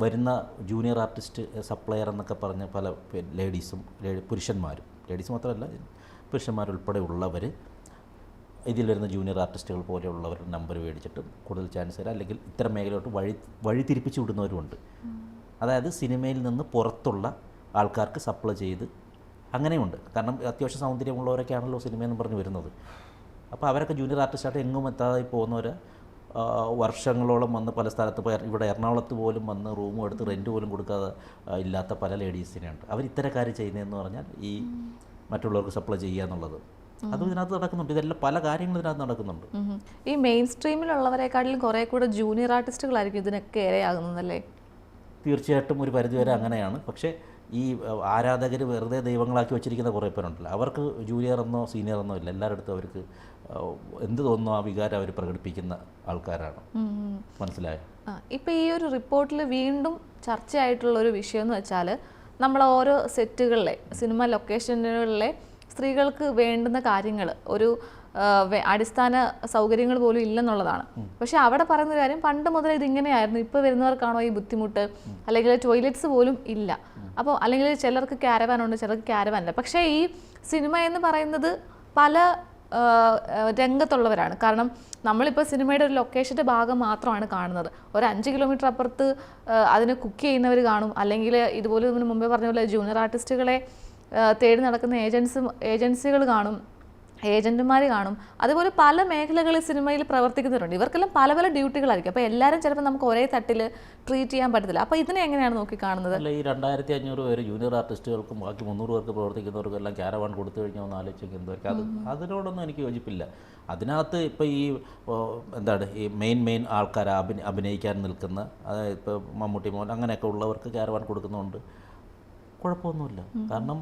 വരുന്ന ജൂനിയർ ആർട്ടിസ്റ്റ് സപ്ലയർ എന്നൊക്കെ പറഞ്ഞ പല ലേഡീസും പുരുഷന്മാരും, ലേഡീസ് മാത്രമല്ല പുരുഷന്മാരുൾപ്പെടെ ഉള്ളവർ ഇതിൽ വരുന്ന ജൂനിയർ ആർട്ടിസ്റ്റുകൾ പോലെയുള്ളവരുടെ നമ്പർ മേടിച്ചിട്ട് കൂടുതൽ ചാൻസ് തരാം, അല്ലെങ്കിൽ ഇത്തരം മേഖലയോട്ട് വഴിതിരിപ്പിച്ച് വിടുന്നവരുമുണ്ട്. അതായത് സിനിമയിൽ നിന്ന് പുറത്തുള്ള ആൾക്കാർക്ക് സപ്ലൈ ചെയ്ത് അങ്ങനെയുണ്ട്. കാരണം അത്യാവശ്യം സൗന്ദര്യമുള്ളവരൊക്കെ ആണല്ലോ സിനിമയെന്ന് പറഞ്ഞ് വരുന്നത്. അപ്പോൾ അവരൊക്കെ ജൂനിയർ ആർട്ടിസ്റ്റായിട്ട് എങ്ങും എത്താതെ പോകുന്നവർ വർഷങ്ങളോളം വന്ന് പല സ്ഥലത്ത്, ഇപ്പോൾ ഇവിടെ എറണാകുളത്ത് പോലും വന്ന് റൂമും എടുത്ത് റെൻറ്റ് പോലും കൊടുക്കാതെ ഇല്ലാത്ത പല ലേഡീസിനെയുണ്ട്. അവർ ഇത്തരക്കാർ ചെയ്യുന്നതെന്ന് പറഞ്ഞാൽ ഈ മറ്റുള്ളവർക്ക് സപ്ലൈ ചെയ്യുക എന്നുള്ളത്, അതും ഇതിനകത്ത് നടക്കുന്നുണ്ട്. ഇതെല്ലാം പല കാര്യങ്ങളും ഇതിനകത്ത് നടക്കുന്നുണ്ട്. ഈ മെയിൻ സ്ട്രീമിലുള്ളവരെക്കാട്ടിലും കുറേ കൂടെ ജൂനിയർ ആർട്ടിസ്റ്റുകളായിരിക്കും ഇതിനൊക്കെ ഇരയാകുന്നതല്ലേ? തീർച്ചയായിട്ടും ഒരു പരിധിവരെ അങ്ങനെയാണ്. പക്ഷേ ഈ ആരാധകർ വെറുതെ ദൈവങ്ങളാക്കി വെച്ചിരിക്കുന്ന കുറേ പേരുണ്ടല്ലോ, അവർക്ക് ജൂനിയർ എന്നോ സീനിയർ എന്നോ ഇല്ല. എല്ലാവരുടെ അവർക്ക് എന്ത് തോന്നുന്നു ആ വികാരം അവർ പ്രകടിപ്പിക്കുന്ന ആൾക്കാരാണ്. മനസ്സിലായോ? ഇപ്പം ഈ ഒരു റിപ്പോർട്ടിൽ വീണ്ടും ചർച്ചയായിട്ടുള്ള ഒരു വിഷയം എന്ന് വെച്ചാൽ, നമ്മൾ ഓരോ സെറ്റുകളിലെ സിനിമ ലൊക്കേഷനുകളിലെ സ്ത്രീകൾക്ക് വേണ്ടുന്ന കാര്യങ്ങൾ, ഒരു അടിസ്ഥാന സൗകര്യങ്ങൾ പോലും ഇല്ലെന്നുള്ളതാണ്. പക്ഷെ അവിടെ പറയുന്ന കാര്യം, പണ്ട് മുതലേ ഇതിങ്ങനെയായിരുന്നു, ഇപ്പോൾ വരുന്നവർക്കാണോ ഈ ബുദ്ധിമുട്ട്, അല്ലെങ്കിൽ ടോയ്ലറ്റ്സ് പോലും ഇല്ല. അപ്പോൾ അല്ലെങ്കിൽ ചിലർക്ക് ക്യാരവാനുണ്ട്, ചിലർക്ക് ക്യാരവാനില്ല. പക്ഷേ ഈ സിനിമ എന്ന് പറയുന്നത് പല രംഗത്തുള്ളവരാണ്. കാരണം നമ്മളിപ്പോൾ സിനിമയുടെ ഒരു ലൊക്കേഷൻ്റെ ഭാഗം മാത്രമാണ് കാണുന്നത്. ഒരു 5 കിലോമീറ്റർ അപ്പുറത്ത് അതിന് കുക്ക് ചെയ്യുന്നവർ കാണും, അല്ലെങ്കിൽ ഇതുപോലെ ഇതിന് മുമ്പേ പറഞ്ഞ പോലെ ജൂനിയർ ആർട്ടിസ്റ്റുകളെ തേടി നടക്കുന്ന ഏജൻസികൾ കാണും, ഏജന്റുമാർ കാണും. അതുപോലെ പല മേഖലകളിൽ സിനിമയിൽ പ്രവർത്തിക്കുന്നവരുണ്ട്. ഇവർക്കെല്ലാം പല പല ഡ്യൂട്ടികളായിരിക്കും. അപ്പോൾ എല്ലാവരും ചിലപ്പോൾ നമുക്ക് ഒരേ തട്ടിൽ ട്രീറ്റ് ചെയ്യാൻ പറ്റത്തില്ല. അപ്പോൾ ഇതിനെ എങ്ങനെയാണ് നോക്കിക്കാണുന്നത്? അല്ല, ഈ 2500 പേര് ജൂനിയർ ആർട്ടിസ്റ്റുകൾക്കും ബാക്കി 300 പേർക്ക് പ്രവർത്തിക്കുന്നവർക്കും എല്ലാം ക്യാരവാൻ കൊടുത്തു കഴിഞ്ഞാൽ ഒന്ന് ആലോചിച്ചെങ്കിൽ എന്തായിരിക്കും? അതിനോടൊന്നും എനിക്ക് യോജിപ്പില്ല. അതിനകത്ത് ഇപ്പോൾ ഈ എന്താണ് ഈ മെയിൻ ആൾക്കാർ അഭിനയിക്കാൻ നിൽക്കുന്ന, അതായത് ഇപ്പോൾ മമ്മൂട്ടി മോഹൻ അങ്ങനെയൊക്കെ ഉള്ളവർക്ക് ക്യാരവാൻ കൊടുക്കുന്നതുകൊണ്ട് കുഴപ്പമൊന്നുമില്ല. കാരണം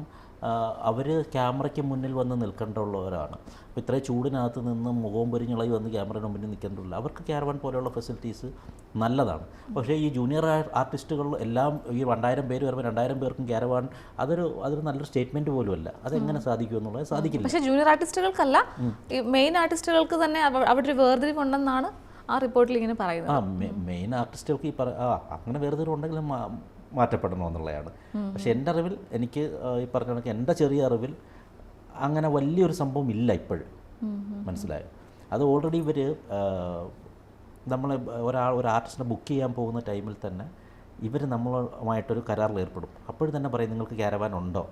അവർ ക്യാമറയ്ക്ക് മുന്നിൽ വന്ന് നിൽക്കേണ്ടുള്ളവരാണ്. അപ്പോൾ ഇത്രയും ചൂടിനകത്ത് നിന്ന് മുഖവും പൊരിഞ്ഞിളകി വന്ന് ക്യാമറയുടെ മുന്നിൽ നിൽക്കേണ്ടതില്ല. അവർക്ക് ക്യാരവാൻ പോലെയുള്ള ഫെസിലിറ്റീസ് നല്ലതാണ്. പക്ഷേ ഈ ജൂനിയർ ആർട്ടിസ്റ്റുകൾ എല്ലാം ഈ 2000 പേര് വരുമ്പോൾ 2000 പേർക്കും ക്യാരവാൻ, അതൊരു നല്ലൊരു സ്റ്റേറ്റ്മെൻറ്റ് പോലുമല്ല. അതെങ്ങനെ സാധിക്കും എന്നുള്ളത് സാധിക്കില്ല. പക്ഷേ ജൂനിയർ ആർട്ടിസ്റ്റുകൾക്കല്ല, ഈ മെയിൻ ആർട്ടിസ്റ്റുകൾക്ക് തന്നെ അവിടെ ഒരു വേർതിരിവുണ്ടെന്നാണ് ആ റിപ്പോർട്ടിൽ ഇങ്ങനെ പറയുന്നത്. മെയിൻ ആർട്ടിസ്റ്റുകൾക്ക് അങ്ങനെ വേർതിരിവുണ്ടെങ്കിലും മാറ്റപ്പെടണമെന്നുള്ളതാണ്. പക്ഷെ എൻ്റെ അറിവിൽ, എനിക്ക് ഈ പറഞ്ഞ കണക്ക് എൻ്റെ ചെറിയ അറിവിൽ അങ്ങനെ വലിയൊരു സംഭവം ഇല്ല ഇപ്പോഴും. മനസ്സിലായോ? അത് ഓൾറെഡി ഇവർ നമ്മൾ ഒരു ആർട്ടിസ്റ്റിനെ ബുക്ക് ചെയ്യാൻ പോകുന്ന ടൈമിൽ തന്നെ ഇവർ നമ്മളുമായിട്ടൊരു കരാറിൽ ഏർപ്പെടും. അപ്പോഴും തന്നെ പറയും നിങ്ങൾക്ക് ക്യാരവാൻ ഉണ്ടോ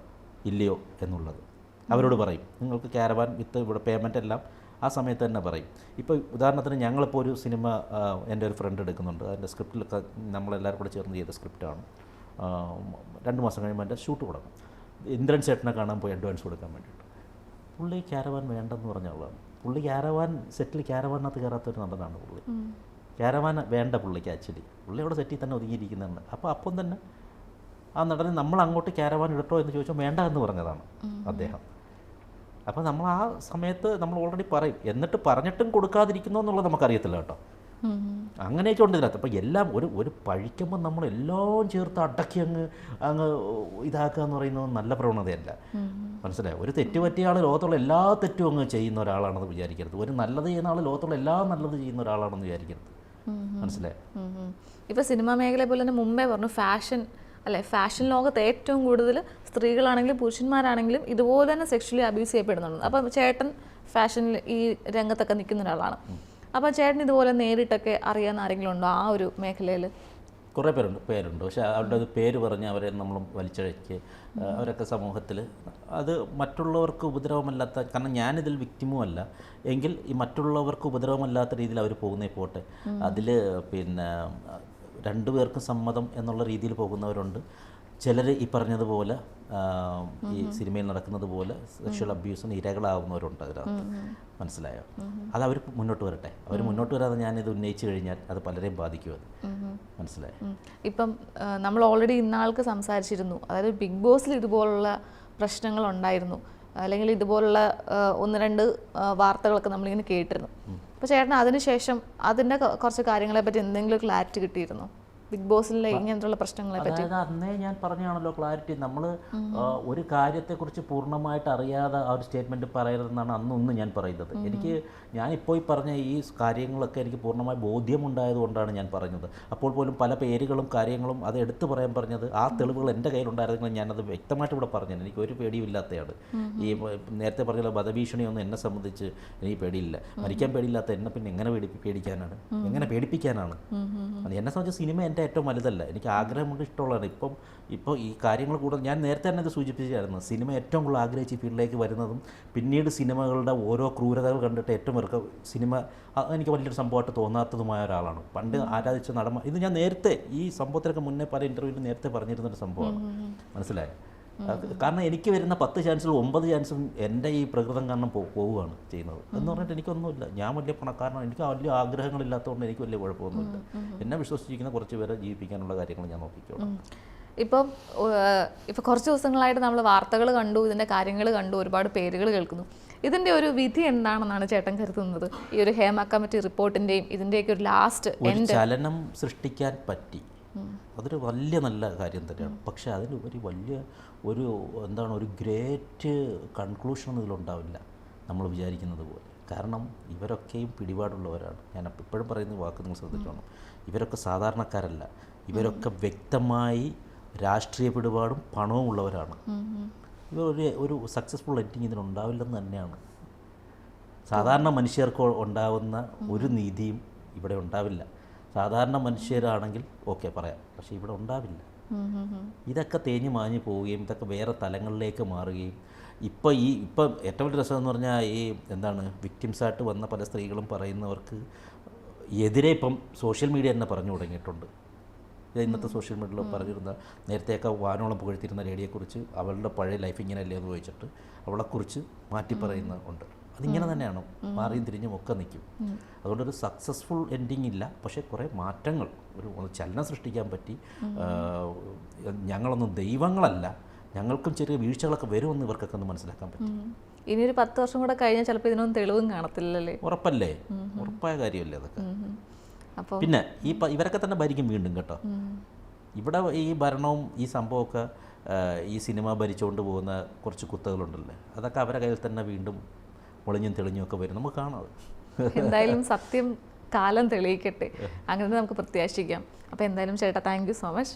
ഇല്ലയോ എന്നുള്ളത്. അവരോട് പറയും നിങ്ങൾക്ക് ക്യാരവാൻ വിത്ത് ഇവിടെ പേയ്മെൻ്റ് എല്ലാം ആ സമയത്ത് തന്നെ പറയും. ഇപ്പോൾ ഉദാഹരണത്തിന് ഞങ്ങളിപ്പോൾ ഒരു സിനിമ എൻ്റെ ഒരു ഫ്രണ്ട് എടുക്കുന്നുണ്ട്. അതിൻ്റെ സ്ക്രിപ്റ്റിലൊക്കെ നമ്മളെല്ലാവരും കൂടെ ചേർന്ന് ചെയ്ത സ്ക്രിപ്റ്റാണ്. 2 മാസം കഴിയുമ്പോൾ എൻ്റെ ഷൂട്ട് തുടങ്ങും. ഇന്ദ്രൻ ചേട്ടനെ കാണാൻ പോയി അഡ്വാൻസ് കൊടുക്കാൻ വേണ്ടിയിട്ട്. പുള്ളി ക്യാരവാൻ വേണ്ടെന്ന് പറഞ്ഞ ആളാണ്. പുള്ളി ക്യാരവാൻ സെറ്റിൽ ക്യാരവാനകത്ത് കയറാത്തൊരു നടനാണ് പുള്ളി. ക്യാരവാൻ വേണ്ട പുള്ളിക്ക് ആക്ച്വലി. പുള്ളി അവിടെ സെറ്റിൽ തന്നെ ഒതുങ്ങിയിരിക്കുന്നുണ്ട്. അപ്പോൾ അപ്പം തന്നെ ആ നടനെ നമ്മൾ അങ്ങോട്ട് ക്യാരവാൻ ഇടട്ടോ എന്ന് ചോദിച്ചാൽ വേണ്ട എന്ന് പറഞ്ഞതാണ് അദ്ദേഹം. അപ്പോൾ നമ്മൾ ആ സമയത്ത് നമ്മൾ ഓൾറെഡി പറയും. എന്നിട്ട് പറഞ്ഞിട്ടും കൊടുക്കാതിരിക്കുന്നു എന്നുള്ളത് നമുക്കറിയത്തില്ല കേട്ടോ. അങ്ങനെയൊക്കെ ഉണ്ട് ഇതിനകത്ത്. അപ്പോൾ എല്ലാം ഒരു പഴിക്കുമ്പോൾ നമ്മൾ എല്ലാം ചേർത്ത് അടക്കി അങ്ങ് ഇതാക്കുക എന്ന് പറയുന്നത് നല്ല പ്രവണതയല്ല. മനസ്സിലായോ? ഒരു തെറ്റ് പറ്റിയ ആൾ ലോകത്തുള്ള എല്ലാ തെറ്റും അങ്ങ് ചെയ്യുന്ന ഒരാളാണെന്ന് വിചാരിക്കരുത്. ഒരു നല്ലത് ചെയ്യുന്ന ആൾ ലോകത്തുള്ള എല്ലാ നല്ലത് ചെയ്യുന്ന ഒരാളാണെന്ന് വിചാരിക്കരുത്. മനസ്സിലായോ? ഇപ്പോൾ സിനിമാ മേഖലയെ പോലെ തന്നെ മുമ്പേ പറഞ്ഞു ഫാഷൻ അല്ലെ, ഫാഷൻ ലോകത്ത് ഏറ്റവും കൂടുതൽ സ്ത്രീകളാണെങ്കിലും പുരുഷന്മാരാണെങ്കിലും ഇതുപോലെ തന്നെ സെക്ഷലി അബ്യൂസ് ചെയ്യപ്പെടുന്നുണ്ട്. അപ്പം ചേട്ടൻ ഫാഷനിൽ ഈ രംഗത്തൊക്കെ നിൽക്കുന്ന ഒരാളാണ്. അപ്പോൾ ചേട്ടൻ ഇതുപോലെ നേരിട്ടൊക്കെ അറിയാവുന്ന ആരെങ്കിലും ഉണ്ടോ ആ ഒരു മേഖലയിൽ? കുറേ പേരുണ്ട്. പക്ഷേ അവരുടെ പേര് പറഞ്ഞ് അവരെ നമ്മൾ വലിച്ചഴയ്ക്ക് അവരൊക്കെ സമൂഹത്തിൽ അത് മറ്റുള്ളവർക്ക് ഉപദ്രവമല്ലാത്ത, കാരണം ഞാനിതിൽ വിക്ടിമും അല്ല എങ്കിൽ ഈ മറ്റുള്ളവർക്ക് ഉപദ്രവമല്ലാത്ത രീതിയിൽ അവർ പോകുന്നേ പോട്ടെ. അതിൽ പിന്നെ 2 പേർക്കും സമ്മതം എന്നുള്ള രീതിയിൽ പോകുന്നവരുണ്ട്. ചിലർ ഈ പറഞ്ഞതുപോലെ ഈ സിനിമയിൽ നടക്കുന്നത് പോലെ സെക്ഷൽ അബ്യൂസിന് ഇരകളാവുന്നവരുണ്ട് അതിനകത്ത്. മനസ്സിലായോ? അത് അവർ മുന്നോട്ട് വരട്ടെ. അവർ മുന്നോട്ട് വരാതെ ഞാനിത് ഉന്നയിച്ചു കഴിഞ്ഞാൽ അത് പലരെയും ബാധിക്കും. അത് മനസ്സിലായോ? ഇപ്പം നമ്മൾ ഓൾറെഡി ഇന്നാൾക്ക് സംസാരിച്ചിരുന്നു. അതായത് ബിഗ് ബോസിൽ ഇതുപോലുള്ള പ്രശ്നങ്ങളുണ്ടായിരുന്നു, അല്ലെങ്കിൽ ഇതുപോലുള്ള 1-2 വാർത്തകളൊക്കെ നമ്മളിങ്ങനെ കേട്ടിരുന്നു. അപ്പോൾ ചേട്ടന് അതിനുശേഷം അതിൻ്റെ കുറച്ച് കാര്യങ്ങളെ പറ്റി എന്തെങ്കിലും ക്ലാരിറ്റി കിട്ടിയിരുന്നോ? ബിഗ് ബോസിലെ ഇങ്ങനത്തുള്ള പ്രശ്നങ്ങളെ പറ്റി? അതായത് അന്നേ ഞാൻ പറഞ്ഞാണല്ലോ ക്ലാരിറ്റി. നമ്മൾ ഒരു കാര്യത്തെക്കുറിച്ച് പൂർണ്ണമായിട്ട് അറിയാതെ ആ ഒരു സ്റ്റേറ്റ്മെൻറ്റ് പറയരുതെന്നാണ് അന്നൊന്നും ഞാൻ പറയുന്നത്. ഞാനിപ്പോൾ ഈ പറഞ്ഞ ഈ കാര്യങ്ങളൊക്കെ എനിക്ക് പൂർണ്ണമായി ബോധ്യമുണ്ടായതുകൊണ്ടാണ് ഞാൻ പറഞ്ഞത്. അപ്പോൾ പോലും പല പേരുകളും കാര്യങ്ങളും അത് എടുത്തു പറയാൻ പറഞ്ഞത് ആ തെളിവുകൾ എൻ്റെ കയ്യിലുണ്ടായിരുന്നെങ്കിൽ ഞാനത് വ്യക്തമായിട്ട് ഇവിടെ പറഞ്ഞത്. എനിക്ക് ഒരു പേടിയില്ലാത്തയാണ്. ഈ നേരത്തെ പറഞ്ഞ വധഭീഷണിയൊന്നും എന്നെ സംബന്ധിച്ച് എനിക്ക് പേടിയില്ല. മരിക്കാൻ പേടിയില്ലാത്ത എന്നെ പിന്നെ എങ്ങനെ പേടിക്കാനാണ്, എങ്ങനെ പേടിപ്പിക്കാനാണ്? എന്നെ സംബന്ധിച്ച് സിനിമ എൻ്റെ ഏറ്റവും വലുതല്ല. എനിക്ക് ആഗ്രഹമുണ്ട്, ഇഷ്ടമുള്ളതാണ്. ഇപ്പോൾ ഈ കാര്യങ്ങൾ കൂടുതൽ ഞാൻ നേരത്തെ തന്നെ ഇത് സൂചിപ്പിച്ചായിരുന്നു. സിനിമ ഏറ്റവും കൂടുതൽ ആഗ്രഹിച്ച് ഫീൽഡിലേക്ക് വരുന്നതും പിന്നീട് സിനിമകളുടെ ഓരോ ക്രൂരതകൾ കണ്ടിട്ട് ഏറ്റവും ഇറക്കം സിനിമ എനിക്ക് വലിയൊരു സംഭവമായിട്ട് തോന്നാത്തതുമായ ഒരാളാണ്. പണ്ട് ആരാധിച്ച നടന്മാർ, ഇത് ഞാൻ നേരത്തെ ഈ സംഭവത്തിനൊക്കെ മുന്നേ പല ഇൻ്റർവ്യൂവിൽ നേരത്തെ പറഞ്ഞിരുന്നൊരു സംഭവമാണ്. മനസ്സിലായോ? കാരണം എനിക്ക് വരുന്ന 10 ചാൻസിൽ 9 ചാൻസും എൻ്റെ ഈ പ്രകൃതം കാരണം പോവുകയാണ് ചെയ്യുന്നത്. എന്ന് പറഞ്ഞിട്ട് എനിക്കൊന്നുമില്ല. ഞാൻ വലിയ പണക്കാരനാണ്, എനിക്ക് വലിയ ആഗ്രഹങ്ങളില്ലാത്തതുകൊണ്ട് എനിക്ക് വലിയ കുഴപ്പമൊന്നുമില്ല. എന്നെ വിശ്വസിച്ചിരിക്കുന്ന കുറച്ച് പേരെ ജീവിപ്പിക്കാനുള്ള കാര്യങ്ങൾ ഞാൻ നോക്കിക്കോളാം. ഇപ്പോൾ കുറച്ച് ദിവസങ്ങളായിട്ട് നമ്മൾ വാർത്തകൾ കണ്ടു, ഇതിൻ്റെ കാര്യങ്ങൾ കണ്ടു, ഒരുപാട് പേരുകൾ കേൾക്കുന്നു. ഇതിൻ്റെ ഒരു വിധി എന്താണെന്നാണ് ചേട്ടൻ കരുതുന്നത്? ഈ ഒരു ഹേമ കമ്മിറ്റി റിപ്പോർട്ടിൻ്റെയും ഇതിൻ്റെയൊക്കെ ഒരു ലാസ്റ്റ് ചലനം സൃഷ്ടിക്കാൻ പറ്റി, അതൊരു വലിയ നല്ല കാര്യം തന്നെയാണ്. പക്ഷേ അതിലുപരി വലിയ ഒരു ഗ്രേറ്റ് കൺക്ലൂഷൻ ഇതിലുണ്ടാവില്ല നമ്മൾ വിചാരിക്കുന്നത് പോലെ. കാരണം ഇവരൊക്കെയും പിടിപാടുള്ളവരാണ്. ഞാൻ എപ്പോഴും പറയുന്ന വാക്ക് നിങ്ങൾ ശ്രദ്ധിച്ചോണം. ഇവരൊക്കെ സാധാരണക്കാരല്ല. ഇവരൊക്കെ വ്യക്തമായി രാഷ്ട്രീയ പിടിപാടും പണവും ഉള്ളവരാണ്. ഇവർ ഒരു സക്സസ്ഫുൾ എൻഡിങ് ഇതിനുണ്ടാവില്ലെന്ന് തന്നെയാണ്. സാധാരണ മനുഷ്യർക്ക് ഉണ്ടാവുന്ന ഒരു നീതിയും ഇവിടെ ഉണ്ടാവില്ല. സാധാരണ മനുഷ്യരാണെങ്കിൽ ഓക്കെ പറയാം, പക്ഷേ ഇവിടെ ഉണ്ടാവില്ല. ഇതൊക്കെ തേഞ്ഞു മാഞ്ഞു പോവുകയും ഇതൊക്കെ വേറെ തലങ്ങളിലേക്ക് മാറുകയും ഇപ്പം ഏറ്റവും വലിയ രസം എന്ന് പറഞ്ഞാൽ ഈ വിക്ടിംസായിട്ട് വന്ന പല സ്ത്രീകളും പറയുന്നവർക്ക് എതിരെ ഇപ്പം സോഷ്യൽ മീഡിയ തന്നെ പറഞ്ഞു തുടങ്ങിയിട്ടുണ്ട്. ഇന്നത്തെ സോഷ്യൽ മീഡിയയിൽ പറഞ്ഞിരുന്ന നേരത്തെയൊക്കെ വാനോളം പുകഴ്ത്തിരുന്ന ലേഡിയെക്കുറിച്ച് അവളുടെ പഴയ ലൈഫ് ഇങ്ങനെയല്ലേ എന്ന് ചോദിച്ചിട്ട് അവളെക്കുറിച്ച് മാറ്റി പറയുന്നുണ്ട്. അതിങ്ങനെ തന്നെയാണ്, മാറിയും തിരിഞ്ഞും ഒക്കെ നിൽക്കും. അതുകൊണ്ടൊരു സക്സസ്ഫുൾ എൻഡിങ് ഇല്ല. പക്ഷേ കുറേ മാറ്റങ്ങൾ, ഒരു ചലനം സൃഷ്ടിക്കാൻ പറ്റി. ഞങ്ങളൊന്നും ദൈവങ്ങളല്ല, ഞങ്ങൾക്കും ചെറിയ വീഴ്ചകളൊക്കെ വരുമെന്ന് ഇവർക്കൊക്കെ ഒന്ന് മനസ്സിലാക്കാൻ പറ്റും. ഇനി ഒരു 10 വർഷം കൂടെ കഴിഞ്ഞാൽ ചിലപ്പോൾ ഇതിനൊന്നും തെളിവും കാണത്തില്ലല്ലേ? ഉറപ്പല്ലേ? ഉറപ്പായ കാര്യമല്ലേ അതൊക്കെ. പിന്നെ ഇവരൊക്കെ തന്നെ ഭരിക്കും വീണ്ടും കേട്ടോ. ഇവിടെ ഈ ഭരണവും ഈ സംഭവമൊക്കെ ഈ സിനിമ ഭരിച്ചുകൊണ്ട് പോകുന്ന കുറച്ച് കുത്തകളുണ്ടല്ലേ, അതൊക്കെ അവരുടെ കയ്യിൽ തന്നെ വീണ്ടും ഒളിഞ്ഞും തെളിഞ്ഞും ഒക്കെ വരും. നമുക്ക് കാണാം. എന്തായാലും സത്യം കാലം തെളിയിക്കട്ടെ, അങ്ങനെ നമുക്ക് പ്രത്യാശിക്കാം. അപ്പോൾ എന്തായാലും ചേട്ടാ, താങ്ക് യു സോ മച്ച്.